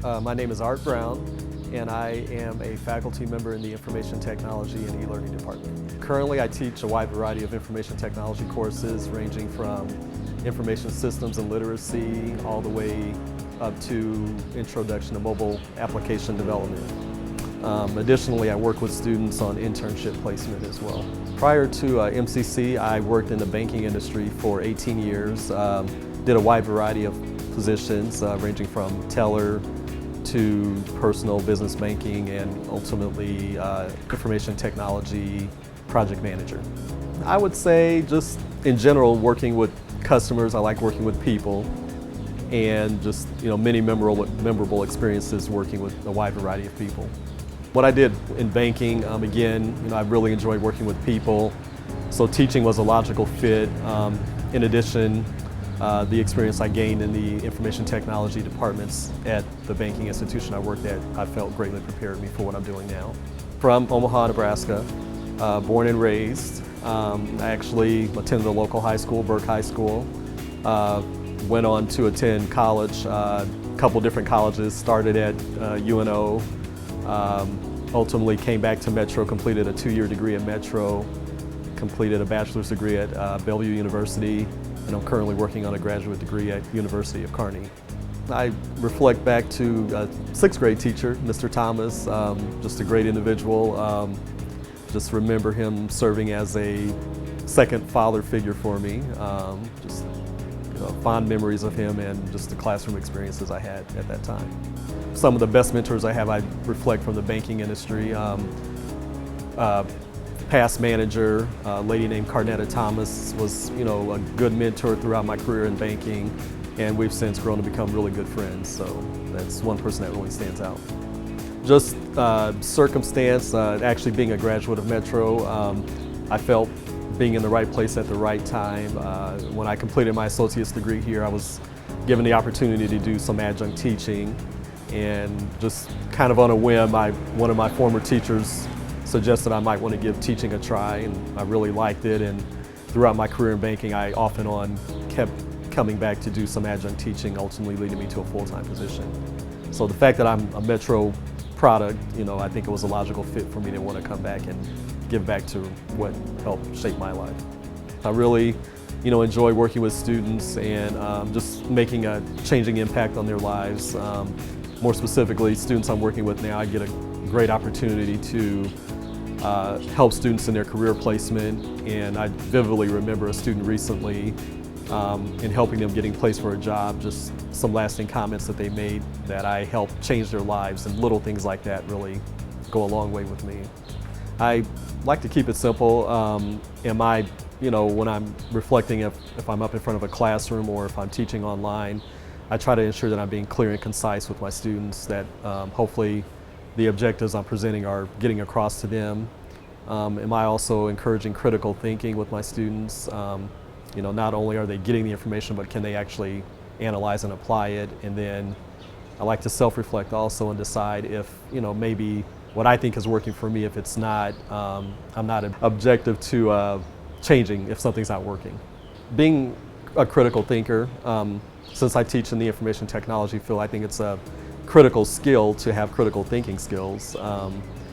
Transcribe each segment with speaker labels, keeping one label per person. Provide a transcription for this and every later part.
Speaker 1: My name is Art Brown, and I am a faculty member in the Information Technology and E-Learning Department. Currently, I teach a wide variety of information technology courses ranging from information systems and literacy all the way up to introduction to mobile application development. Additionally, I work with students on internship placement as well. Prior to MCC, I worked in the banking industry for 18 years, did a wide variety of positions ranging from teller to personal business banking and ultimately information technology project manager. I would say just in general working with customers, I like working with people and just many memorable experiences working with a wide variety of people. What I did in banking, again, I really enjoyed working with people, so teaching was a logical fit. In addition, the experience I gained in the information technology departments at the banking institution I worked at, I felt greatly prepared me for what I'm doing now. From Omaha, Nebraska, born and raised. I actually attended a local high school, Burke High School. Went on to attend college, a couple different colleges, started at UNO, ultimately came back to Metro, completed a 2-year degree at Metro, completed a bachelor's degree at Bellevue University, and I'm currently working on a graduate degree at University of Kearney. I reflect back to a 6th grade teacher, Mr. Thomas, just a great individual. Just remember him serving as a second father figure for me. Just fond memories of him and just the classroom experiences I had at that time. Some of the best mentors I have, I reflect from the banking industry. Past manager, a lady named Carnetta Thomas, was a good mentor throughout my career in banking, and we've since grown to become really good friends, so that's one person that really stands out. Just circumstance, actually being a graduate of Metro, I felt being in the right place at the right time. When I completed my associate's degree here, I was given the opportunity to do some adjunct teaching, and just kind of on a whim, one of my former teachers suggested I might want to give teaching a try, and I really liked it, and throughout my career in banking I off and on kept coming back to do some adjunct teaching, ultimately leading me to a full-time position. So the fact that I'm a Metro product, I think it was a logical fit for me to want to come back and give back to what helped shape my life. I really enjoy working with students and just making a changing impact on their lives. More specifically, students I'm working with now, I get a great opportunity to help students in their career placement, and I vividly remember a student recently in helping them getting placed for a job, just some lasting comments that they made that I helped change their lives, and little things like that really go a long way with me. I like to keep it simple. When I'm reflecting, if I'm up in front of a classroom or if I'm teaching online, I try to ensure that I'm being clear and concise with my students, that hopefully the objectives I'm presenting are getting across to them. Am I also encouraging critical thinking with my students? Not only are they getting the information, but can they actually analyze and apply it? And then I like to self-reflect also and decide if, maybe what I think is working for me, if it's not, I'm not objective to changing if something's not working. Being a critical thinker, since I teach in the information technology field, I think it's a critical skill to have critical thinking skills.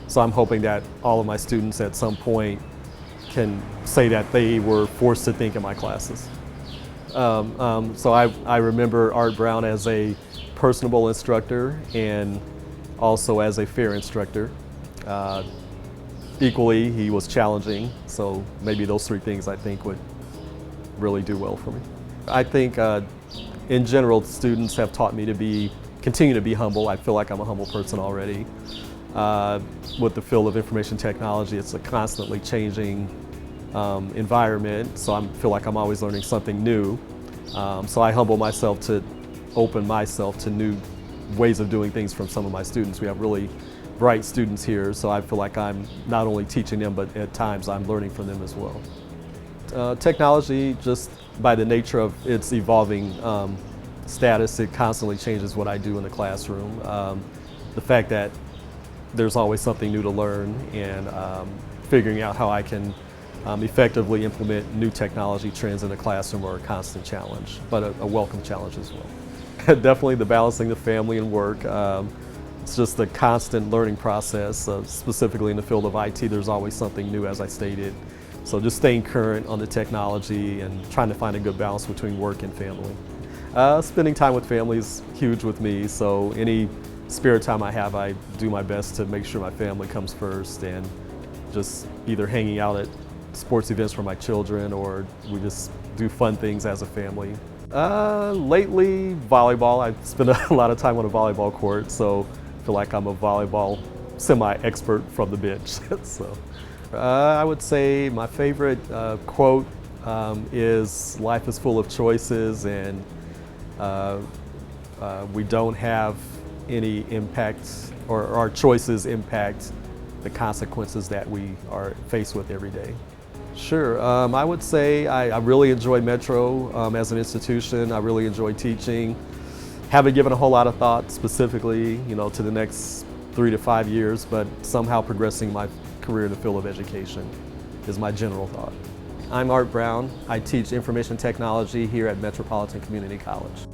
Speaker 1: So I'm hoping that all of my students at some point can say that they were forced to think in my classes. So I remember Art Brown as a personable instructor and also as a fair instructor. Equally, he was challenging, so maybe those 3 things I think would really do well for me. I think in general, students have taught me to continue to be humble. I feel like I'm a humble person already. With the field of information technology, it's a constantly changing environment, so I feel like I'm always learning something new. So I humble myself to open myself to new ways of doing things from some of my students. We have really bright students here, so I feel like I'm not only teaching them, but at times I'm learning from them as well. Technology, just by the nature of its evolving status, it constantly changes what I do in the classroom. The fact that there's always something new to learn, and figuring out how I can effectively implement new technology trends in the classroom are a constant challenge, but a welcome challenge as well. Definitely the balancing the family and work. It's just a constant learning process, specifically in the field of IT. There's always something new, as I stated. So just staying current on the technology and trying to find a good balance between work and family. Spending time with family is huge with me, so any spare time I have, I do my best to make sure my family comes first, and just either hanging out at sports events for my children, or we just do fun things as a family. Lately, volleyball. I spend a lot of time on a volleyball court, so I feel like I'm a volleyball semi-expert from the bench. So, I would say my favorite quote is "Life is full of choices, and we don't have any impact, or our choices impact the consequences that we are faced with every day." Sure, I would say I really enjoy Metro as an institution. I really enjoy teaching. Haven't given a whole lot of thought specifically, to the next 3 to 5 years, but somehow progressing my career in the field of education is my general thought. I'm Art Brown. I teach information technology here at Metropolitan Community College.